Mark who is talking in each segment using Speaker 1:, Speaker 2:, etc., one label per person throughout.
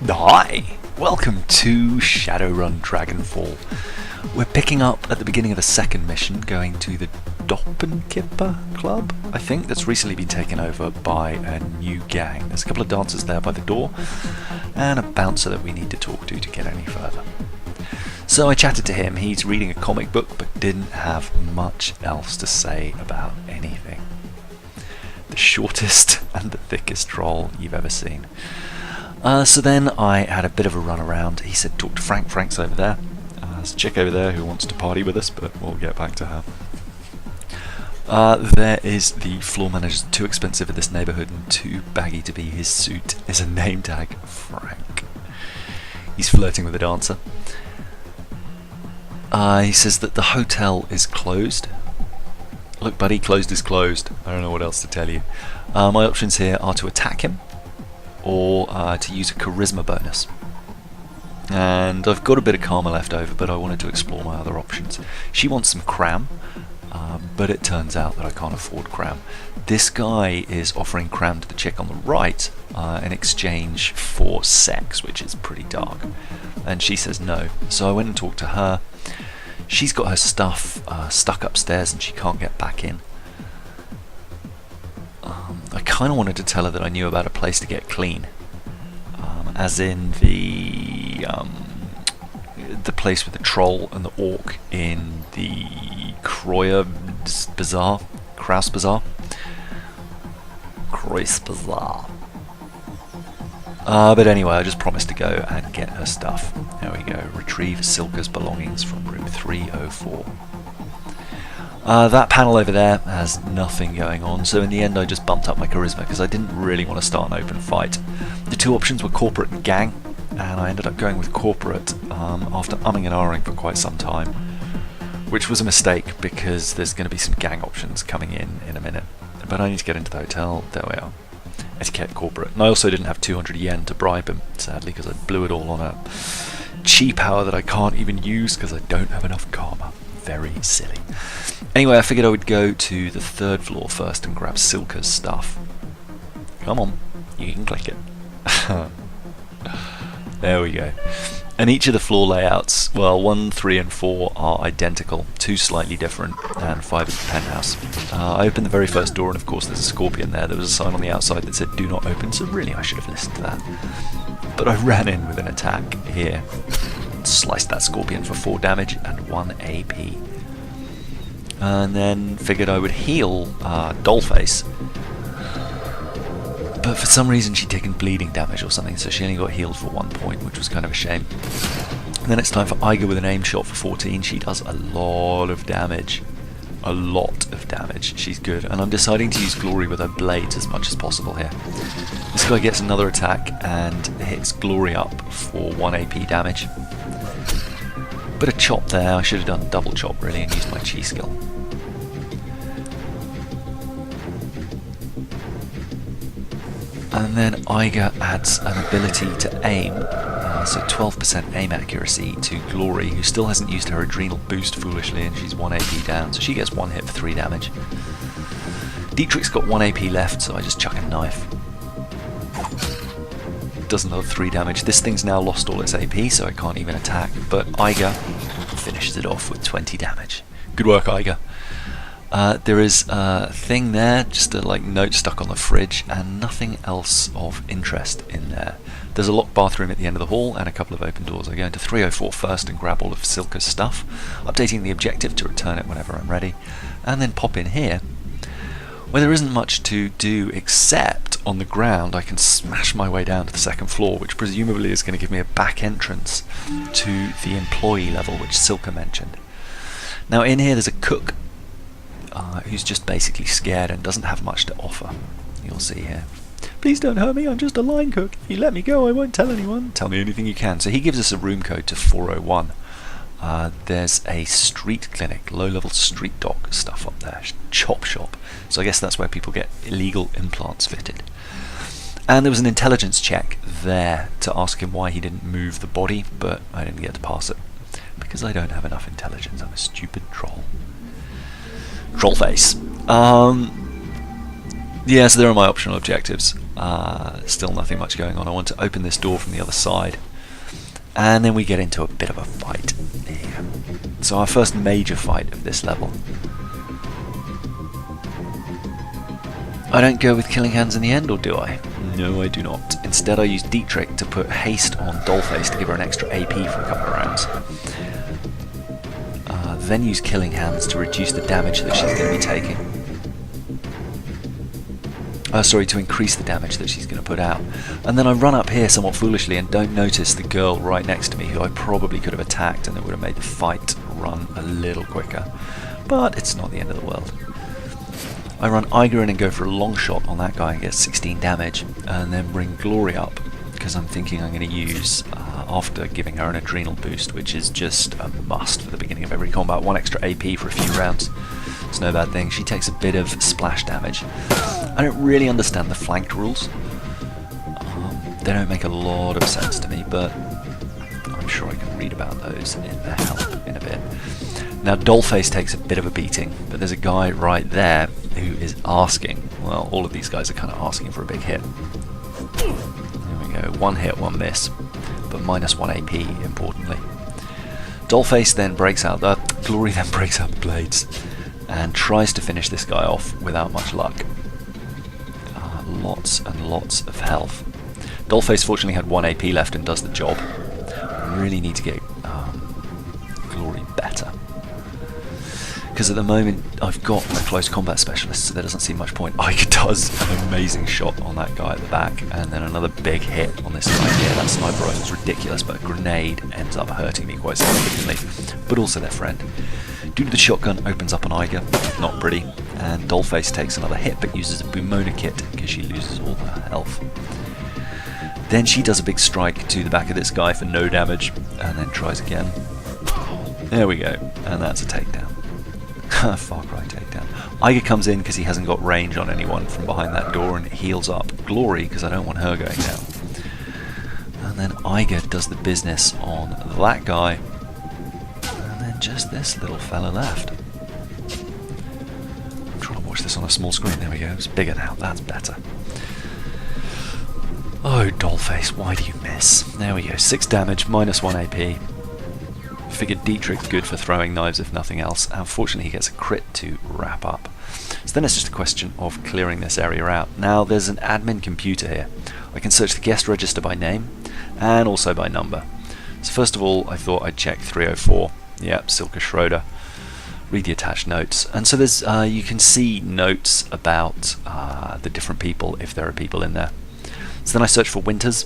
Speaker 1: Hi! Welcome to Shadowrun Dragonfall. We're picking up at the beginning of the second mission, going to the Doppenkipper Club, I think, that's recently been taken over by a new gang. There's a couple of dancers there by the door, and a bouncer that we need to talk to get any further. So I chatted to him. He's reading a comic book, but didn't have much else to say about anything. The shortest and the thickest troll you've ever seen. So then I had a bit of a run around. He said talk to Frank. Frank's over there. There's a chick over there who wants to party with us, but we'll get back to her. There is the floor manager. Too expensive in this neighbourhood and too baggy to be his suit. Is a name tag, Frank. He's flirting with a dancer. He says that the hotel is closed. Look buddy, closed is closed. I don't know what else to tell you. My options here are to attack him, or to use a charisma bonus. And I've got a bit of karma left over, but I wanted to explore my other options. She wants some cram, but it turns out that I can't afford cram. This guy is offering cram to the chick on the right in exchange for sex, which is pretty dark. And she says no. So I went and talked to her. She's got her stuff stuck upstairs and she can't get back in. I kind of wanted to tell her that I knew about a place to get clean, as in the place with the troll and the orc in the Kraus Bazaar. But anyway, I just promised to go and get her stuff. There we go. Retrieve Silka's belongings from room 304. That panel over there has nothing going on, so in the end I just bumped up my charisma because I didn't really want to start an open fight. The two options were corporate and gang, and I ended up going with corporate after umming and ahhing for quite some time, which was a mistake because there's going to be some gang options coming in a minute. But I need to get into the hotel. There we are. Etiquette corporate. And I also didn't have 200 yen to bribe him, sadly, because I blew it all on a cheap hour that I can't even use because I don't have enough karma. Very silly. Anyway, I figured I would go to the third floor first and grab Silka's stuff. Come on, you can click it. There we go. And each of the floor layouts, well, 1, 3 and 4 are identical, 2 slightly different, and 5 is the penthouse. I opened the very first door and of course there's a scorpion there. There was a sign on the outside that said do not open, so really I should have listened to that. But I ran in with an attack here. Sliced that scorpion for 4 damage and 1 AP. And then figured I would heal Dollface. But for some reason she'd taken bleeding damage or something, so she only got healed for 1 point, which was kind of a shame. And then it's time for Iga with an aim shot for 14. She does a lot of damage. A lot of damage. She's good. And I'm deciding to use Glory with her blades as much as possible here. This guy gets another attack and hits Glory up for 1 AP damage. Bit of chop there. I should have done double chop really and used my chi skill. And then Iga adds an ability to aim, so 12% aim accuracy to Glory, who still hasn't used her adrenal boost foolishly, and she's 1 AP down, so she gets 1 hit for 3 damage. Dietrich's got 1 AP left, so I just chuck a knife. Does another 3 damage. This thing's now lost all its AP, so I can't even attack, but Iga finishes it off with 20 damage. Good work, Iga. There is a thing there, just a note stuck on the fridge, and nothing else of interest in there. There's a locked bathroom at the end of the hall and a couple of open doors. I go into 304 first and grab all of Silka's stuff, updating the objective to return it whenever I'm ready, and then pop in here, where there isn't much to do except on the ground I can smash my way down to the second floor, which presumably is going to give me a back entrance to the employee level, which Silka mentioned. Now in here there's a cook who's just basically scared and doesn't have much to offer. You'll see here. Please don't hurt me, I'm just a line cook. If you let me go, I won't tell anyone. Tell me anything you can. So he gives us a room code to 401. There's a street clinic, low-level street dog stuff up there. Chop shop. So I guess that's where people get illegal implants fitted. And there was an intelligence check there to ask him why he didn't move the body, but I didn't get to pass it. Because I don't have enough intelligence. I'm a stupid troll. Troll face. Yeah, so there are my optional objectives. Still nothing much going on. I want to open this door from the other side. And then we get into a bit of a fight here. So our first major fight of this level. I don't go with killing hands in the end, or do I? No, I do not. Instead, I use Dietrich to put haste on Dollface to give her an extra AP for a couple of rounds. Then use killing hands to reduce the damage that she's going to be taking. Sorry, to increase the damage that she's going to put out. And then I run up here somewhat foolishly and don't notice the girl right next to me, who I probably could have attacked, and it would have made the fight run a little quicker. But it's not the end of the world. I run Iger in and go for a long shot on that guy and get 16 damage, and then bring Glory up, because I'm thinking I'm going to use, after giving her an adrenal boost, which is just a must for the beginning of every combat, 1 extra AP for a few rounds. It's no bad thing. She takes a bit of splash damage. I don't really understand the flanked rules. They don't make a lot of sense to me, but I'm sure I can read about those in the help in a bit. Now Dollface takes a bit of a beating, but there's a guy right there who is asking, well, all of these guys are kind of asking for a big hit. There we go, 1 hit, 1 miss, but minus 1 AP, importantly. Dollface then breaks out, Glory then breaks out the blades, and tries to finish this guy off without much luck. Lots and lots of health. Dollface fortunately had 1 AP left and does the job. I really need to get Glory better, because at the moment I've got a close combat specialist, so there doesn't seem much point. Iger does an amazing shot on that guy at the back, and then another big hit on this guy here. That sniper rifle is ridiculous, but a grenade ends up hurting me quite significantly, but also their friend. Due to the shotgun opens up on Iger, not pretty, and Dollface takes another hit but uses a Bumona kit because she loses all her health. Then she does a big strike to the back of this guy for no damage, and then tries again. There we go, and that's a takedown. Far Cry takedown. Iger comes in because he hasn't got range on anyone from behind that door and heals up Glory because I don't want her going down. And then Iger does the business on that guy, and then just this little fella left. I'm trying to watch this on a small screen. There we go, it's bigger now, that's better. Oh, Dollface, why do you miss? There we go, 6 damage, minus 1 AP. Figured Dietrich's good for throwing knives if nothing else. Unfortunately, he gets a crit to wrap up. So then it's just a question of clearing this area out. Now, there's an admin computer here. I can search the guest register by name and also by number. So first of all, I thought I'd check 304. Yep, Silke Schroeder. Read the attached notes. And so there's you can see notes about the different people if there are people in there. So then I searched for Winters,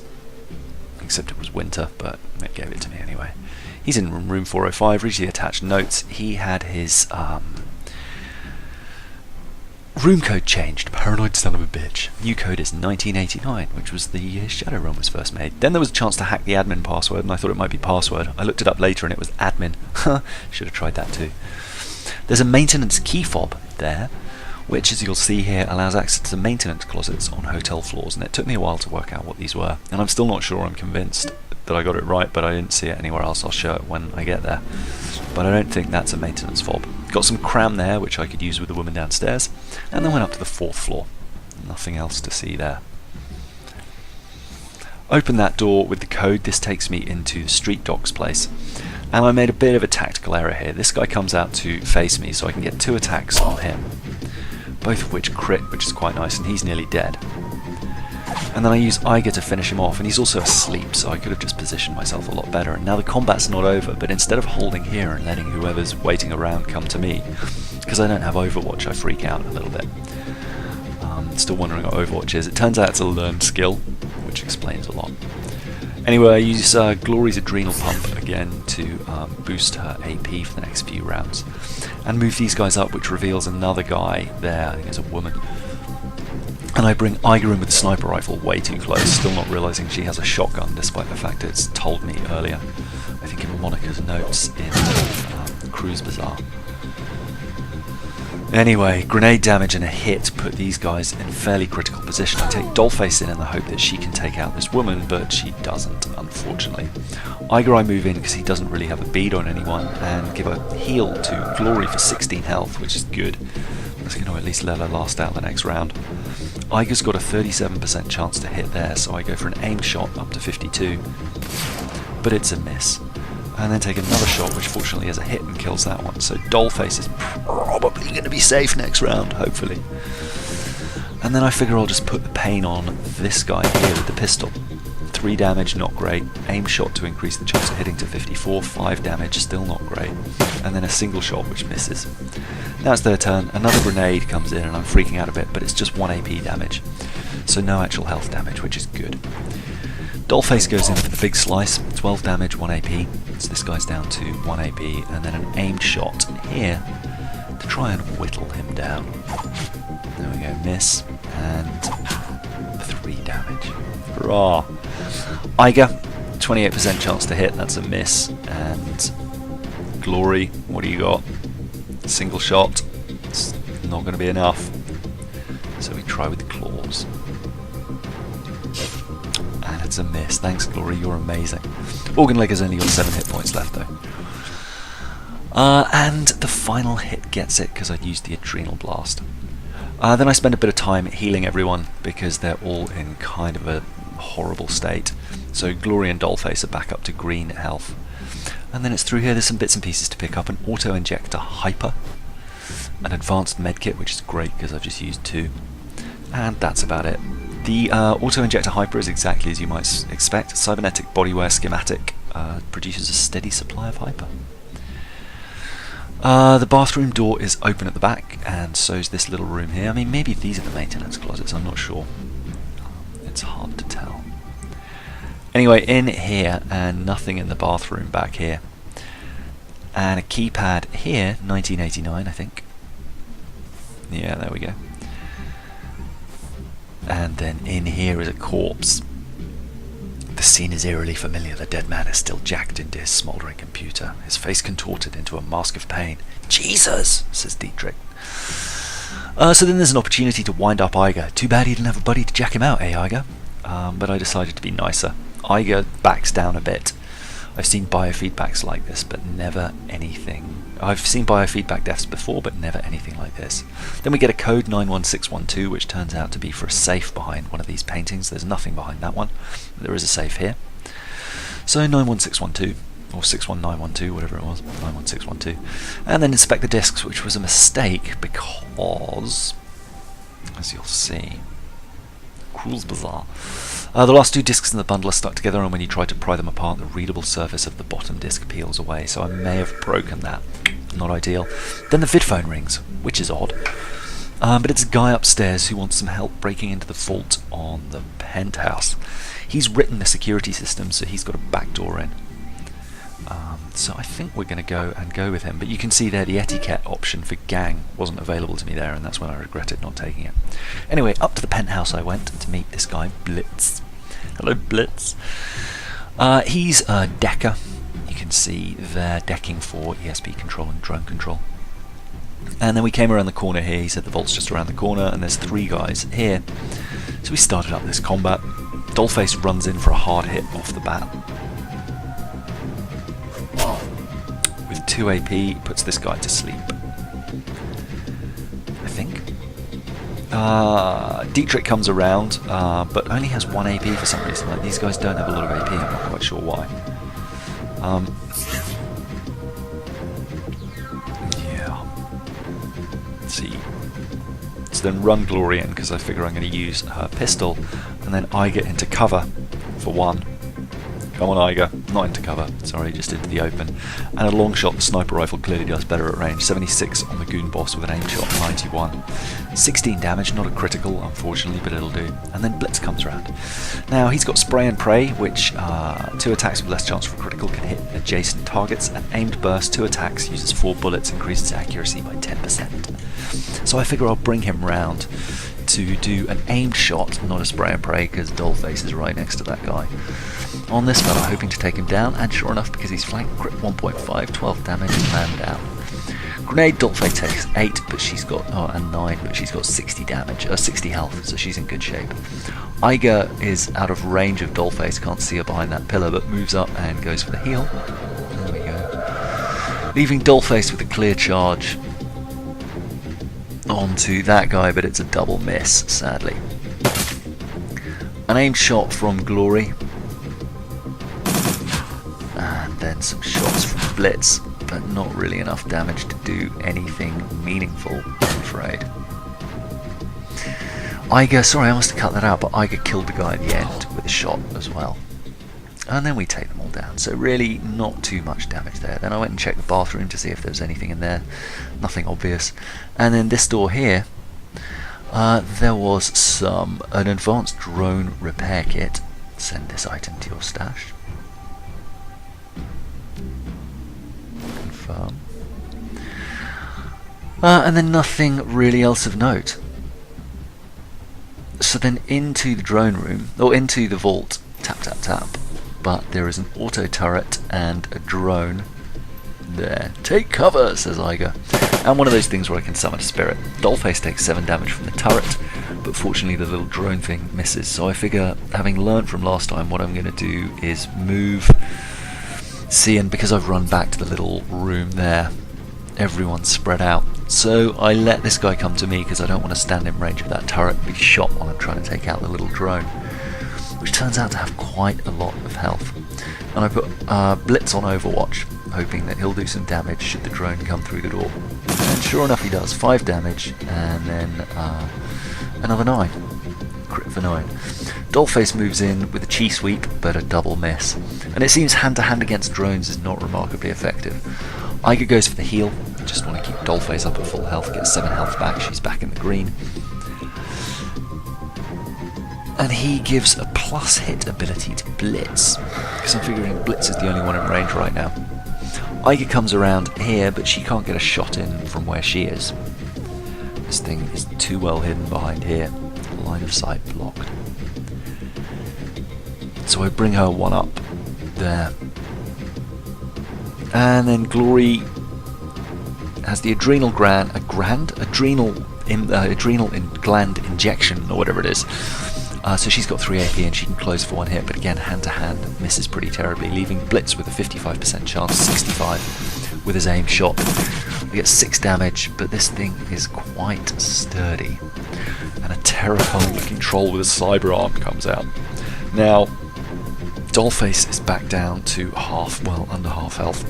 Speaker 1: except it was winter, but it gave it to me anyway. He's in room 405, read the attached notes. He had his room code changed, paranoid son of a bitch. New code is 1989, which was the year Shadowrun was first made. Then there was a chance to hack the admin password, and I thought it might be password. I looked it up later and it was admin. Should have tried that too. There's a maintenance key fob there, which, as you'll see here, allows access to maintenance closets on hotel floors, and it took me a while to work out what these were, and I'm still not sure I'm convinced that I got it right, but I didn't see it anywhere else. I'll show it when I get there, but I don't think that's a maintenance fob. Got some cram there, which I could use with the woman downstairs, and then went up to the 4th floor. Nothing else to see there. Open that door with the code. This takes me into the street docks place, and I made a bit of a tactical error here. This guy comes out to face me, so I can get 2 attacks on him, both of which crit, which is quite nice, and he's nearly dead. And then I use Iger to finish him off, and he's also asleep, so I could have just positioned myself a lot better. And now the combat's not over, but instead of holding here and letting whoever's waiting around come to me, because I don't have Overwatch, I freak out a little bit. Still wondering what Overwatch is. It turns out it's a learned skill, which explains a lot. Anyway, I use Glory's Adrenal Pump again to boost her AP for the next few rounds. And move these guys up, which reveals another guy there. I think it's a woman. And I bring Iger in with the sniper rifle way too close, still not realising she has a shotgun, despite the fact it's told me earlier. I think in Monica's notes in Cruise Bazaar. Anyway, grenade damage and a hit put these guys in fairly critical position. I take Dollface in the hope that she can take out this woman, but she doesn't, unfortunately. Iger I move in because he doesn't really have a bead on anyone, and give a heal to Glory for 16 health, which is good. That's going to at least let her last out the next round. Iger's got a 37% chance to hit there, so I go for an aimed shot up to 52, but it's a miss. And then take another shot, which fortunately is a hit and kills that one. So Dollface is probably going to be safe next round, hopefully. And then I figure I'll just put the pain on this guy here with the pistol. 3 damage, not great. Aim shot to increase the chance of hitting to 54. 5 damage, still not great. And then a single shot, which misses. Now it's their turn. Another grenade comes in, and I'm freaking out a bit, but it's just 1 AP damage. So no actual health damage, which is good. Dollface goes in for the big slice. 12 damage, 1 AP. So this guy's down to 1 AP. And then an aimed shot here to try and whittle him down. There we go, miss. And 3 damage. Hurrah! Iger, 28% chance to hit, that's a miss. And Glory, what do you got? Single shot, it's not going to be enough. So we try with the claws. And it's a miss. Thanks, Glory, you're amazing. Organ Leg has only got 7 hit points left, though. And the final hit gets it because I'd used the Adrenal Blast. Then I spend a bit of time healing everyone because they're all in kind of a horrible state. So Glory and Dollface are back up to green health. And then it's through here, there's some bits and pieces to pick up. An auto-injector hyper, an advanced medkit, which is great because I've just used 2. And that's about it. The auto-injector hyper is exactly as you might expect. Cybernetic bodywear schematic produces a steady supply of hyper. The bathroom door is open at the back, and so is this little room here. I mean, maybe these are the maintenance closets, I'm not sure. It's hard to tell. Anyway, in here, and nothing in the bathroom back here. And a keypad here, 1989, I think. Yeah, there we go. And then in here is a corpse. The scene is eerily familiar. The dead man is still jacked into his smouldering computer, his face contorted into a mask of pain. Jesus, says Dietrich. So then there's an opportunity to wind up Iger. Too bad he didn't have a buddy to jack him out, eh, Iger? But I decided to be nicer. Iger backs down a bit. I've seen biofeedbacks like this, but never anything. I've seen biofeedback deaths before, but never anything like this. Then we get a code 91612, which turns out to be for a safe behind one of these paintings. There's nothing behind that one. There is a safe here. So 91612, or 61912, whatever it was, 91612. And then inspect the discs, which was a mistake because, as you'll see, Cruel's Bazaar. The last 2 discs in the bundle are stuck together, and when you try to pry them apart, the readable surface of the bottom disc peels away, so I may have broken that. Not ideal. Then the vidphone rings, which is odd. But it's a guy upstairs who wants some help breaking into the vault on the penthouse. He's written the security system, so he's got a back door in. So I think we're going to go with him. But you can see there the etiquette option for gang wasn't available to me there, and that's when I regretted not taking it. Anyway, up to the penthouse I went to meet this guy, Blitz. Hello, Blitz. He's a decker. You can see there decking for ESP control and drone control. And then we came around the corner here. He said the vault's just around the corner, and there's 3 guys here. So we started up this combat. Dollface runs in for a hard hit off the bat. With 2 AP, puts this guy to sleep. I think. Dietrich comes around, but only has 1 AP for some reason. Like, these guys don't have a lot of AP, I'm not quite sure why. Yeah. Let's see. So then run Glory in, because I figure I'm going to use her pistol, and then I get into cover for 1. Come on, Iger. Not into cover, sorry, just into the open. And a long shot, the sniper rifle clearly does better at range. 76 on the goon boss with an aim shot, 91. 16 damage, not a critical, unfortunately, but it'll do. And then Blitz comes around. Now, he's got spray and pray, which 2 attacks with less chance for critical can hit adjacent targets. An aimed burst, 2 attacks, uses 4 bullets, increases accuracy by 10%. So I figure I'll bring him round to do an aimed shot, not a spray and pray, because Dollface is right next to that guy. On this fella, hoping to take him down, and sure enough, because he's flanked, crit 1.5, 12 damage, and down. Grenade, Dollface takes 8, but she's got, and 9, but she's got 60 damage, 60 health, so she's in good shape. Iger is out of range of Dollface, can't see her behind that pillar, but moves up and goes for the heal. There we go. Leaving Dollface with a clear charge onto that guy, but it's a double miss, sadly. An aim shot from Glory. And then some shots from Blitz, but not really enough damage to do anything meaningful, I'm afraid. Iger, sorry I must have cut that out, but Iger killed the guy at the end with a shot as well. And then we take them all down, so really not too much damage there. Then I went and checked the bathroom to see if there was anything in there, nothing obvious. And then this door here, there was an advanced drone repair kit. Send this item to your stash. Confirm. And then nothing really else of note. So then into the drone room, or into the vault, tap tap tap. But there is an auto turret and a drone there. Take cover, says Iger. And one of those things where I can summon a spirit. Dollface takes 7 damage from the turret, but fortunately the little drone thing misses. So I figure, having learned from last time, what I'm going to do is move. See, and because I've run back to the little room there, everyone's spread out. So I let this guy come to me because I don't want to stand in range of that turret and be shot while I'm trying to take out the little drone, which turns out to have quite a lot of health. And I put Blitz on Overwatch, hoping that he'll do some damage should the drone come through the door. And sure enough he does, 5 damage, and then another 9. Crit for 9. Dollface moves in with a chi sweep, but a double miss. And it seems hand-to-hand against drones is not remarkably effective. Iger goes for the heal, just want to keep Dollface up at full health, get 7 health back, she's back in the green. And he gives a plus hit ability to Blitz, because I'm figuring Blitz is the only one in range right now. Iger comes around here, but she can't get a shot in from where she is. This thing is too well hidden behind here, line of sight blocked. So I bring her one up there. And then Glory has the adrenal gland injection, or whatever it is. So she's got 3 AP and she can close for 1 hit, but again, hand to hand, misses pretty terribly, leaving Blitz with a 55% chance, 65 with his aim shot. We get 6 damage, but this thing is quite sturdy. And a terrifying looking troll with a cyber arm comes out. Now, Dollface is back down to under half health.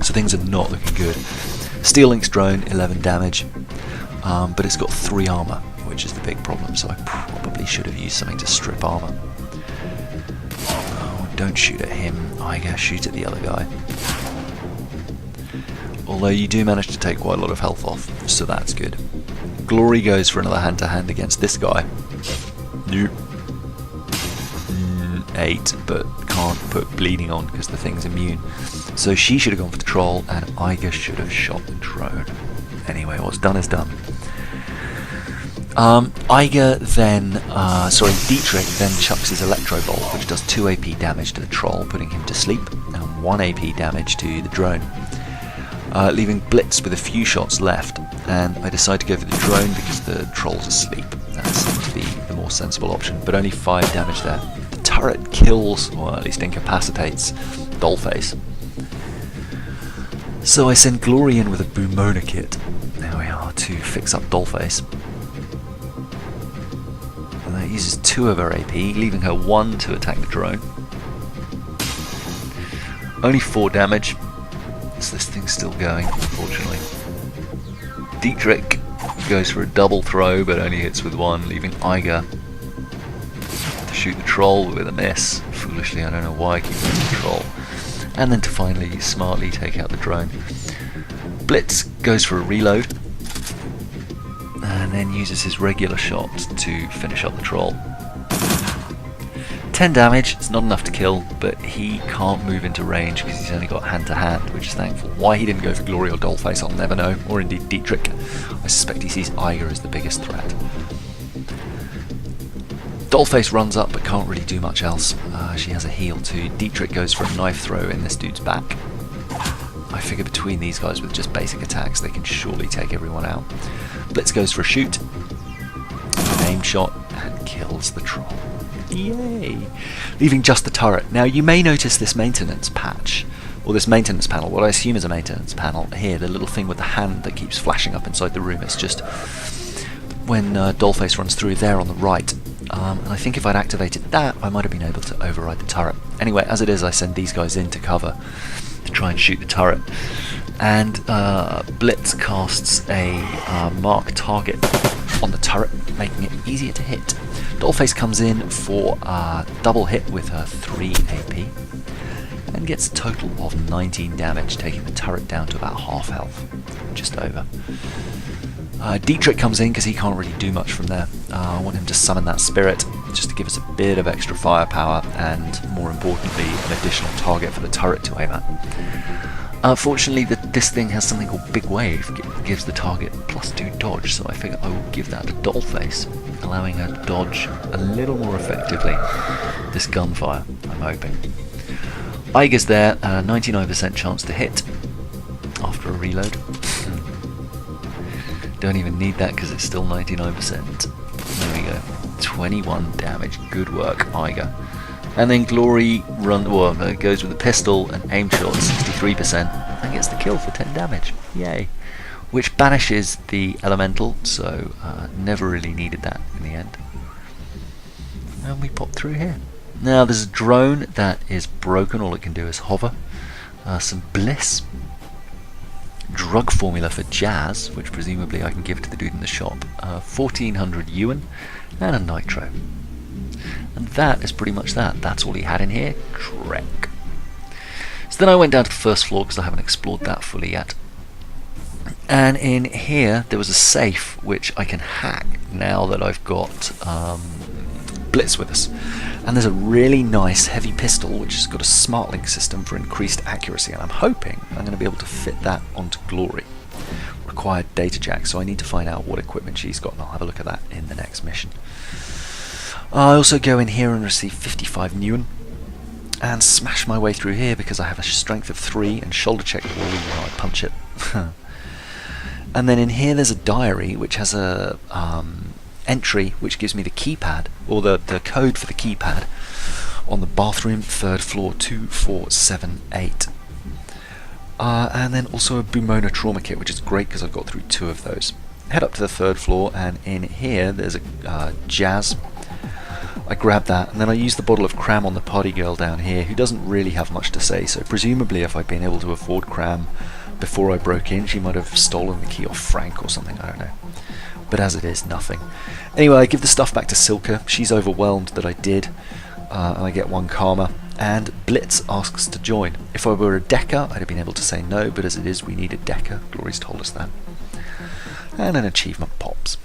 Speaker 1: So things are not looking good. Steel Link's drone, 11 damage, but it's got 3 armor, which is the big problem, so I probably should have used something to strip armor. Oh, don't shoot at him, Iger, shoot at the other guy. Although you do manage to take quite a lot of health off, so that's good. Glory goes for another hand-to-hand against this guy. Nope. 8, but can't put bleeding on because the thing's immune. So she should have gone for the troll, and Iger should have shot the drone. Anyway, what's done is done. Iger then, Dietrich then chucks his Electro Bolt, which does 2 AP damage to the troll, putting him to sleep, and 1 AP damage to the drone, leaving Blitz with a few shots left. And I decide to go for the drone because the troll's asleep. That seems to be the more sensible option, but only 5 damage there. The turret kills, or at least incapacitates, Dollface. So I send Glory in with a Boomona kit, there we are, to fix up Dollface. And that uses 2 of her AP, leaving her 1 to attack the drone. Only 4 damage, so this thing's still going, unfortunately. Dietrich goes for a double throw, but only hits with 1, leaving Iger to shoot the troll with a miss. Foolishly, I don't know why I keep hitting the troll. And then to finally, smartly take out the drone. Blitz goes for a reload, and then uses his regular shot to finish up the troll. 10 damage, it's not enough to kill, but he can't move into range because he's only got hand-to-hand, which is thankful. Why he didn't go for Glory or Dollface, I'll never know, or indeed Dietrich. I suspect he sees Iger as the biggest threat. Dollface runs up but can't really do much else. She has a heal too. Dietrich goes for a knife throw in this dude's back. I figure between these guys with just basic attacks they can surely take everyone out. Blitz goes for a shoot, an aim shot, and kills the troll. Yay! Leaving just the turret. Now you may notice this maintenance patch, or this maintenance panel, what I assume is a maintenance panel here, the little thing with the hand that keeps flashing up inside the room. It's just when Dollface runs through there on the right, and I think if I'd activated that, I might have been able to override the turret. Anyway, as it is, I send these guys in to cover to try and shoot the turret. And Blitz casts a mark target on the turret, making it easier to hit. Dollface comes in for a double hit with her 3 AP and gets a total of 19 damage, taking the turret down to about half health, just over. Dietrich comes in because he can't really do much from there. I want him to summon that spirit just to give us a bit of extra firepower and, more importantly, an additional target for the turret to aim at. Fortunately, this thing has something called Big Wave, it gives the target +2 dodge, so I figure I will give that to Dollface, allowing her to dodge a little more effectively this gunfire, I'm hoping. Eiger's there, 99% chance to hit after a reload. Don't even need that because it's still 99%. There we go. 21 damage. Good work, Eiger. And then Glory goes with a pistol and aim shot, 63%, and gets the kill for 10 damage. Yay. Which banishes the elemental, so never really needed that in the end. And we pop through here. Now there's a drone that is broken, all it can do is hover. Some bliss. Drug formula for Jazz, which presumably I can give to the dude in the shop, 1400 yuan, and a nitro. And that is pretty much that. That's all he had in here. Trek. So then I went down to the first floor because I haven't explored that fully yet. And in here there was a safe which I can hack now that I've got Blitz with us. And there's a really nice heavy pistol which has got a smart link system for increased accuracy, and I'm hoping I'm going to be able to fit that onto Glory. Required data jack, so I need to find out what equipment she's got, and I'll have a look at that in the next mission. I also go in here and receive 55 Nguyen and smash my way through here because I have a strength of 3 and shoulder check Glory when I punch it. And then in here there's a diary which has a entry which gives me the keypad, or the code for the keypad, on the bathroom, 3rd floor, 2478. And then also a Bumona trauma kit, which is great because I've got through 2 of those. Head up to the 3rd floor, and in here there's a Jazz. I grab that, and then I use the bottle of Cram on the party girl down here, who doesn't really have much to say, so presumably if I'd been able to afford Cram before I broke in, she might have stolen the key off Frank or something, I don't know. But as it is, nothing. Anyway, I give the stuff back to Silka. She's overwhelmed that I did, and I get 1 karma. And Blitz asks to join. If I were a Decker, I'd have been able to say no, but as it is, we need a Decker. Glory's told us that. And an achievement pops.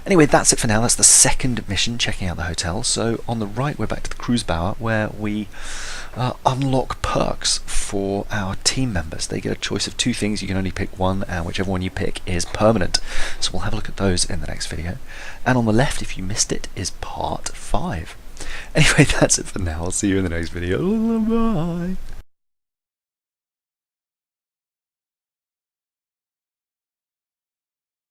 Speaker 1: Anyway, that's it for now. That's the 2nd mission, checking out the hotel. So on the right, we're back to the cruise bower, where we unlock perks for our team members. They get a choice of 2 things. You can only pick one, and whichever one you pick is permanent. So we'll have a look at those in the next video. And on the left, if you missed it, is part 5. Anyway, that's it for now. I'll see you in the next video. Bye.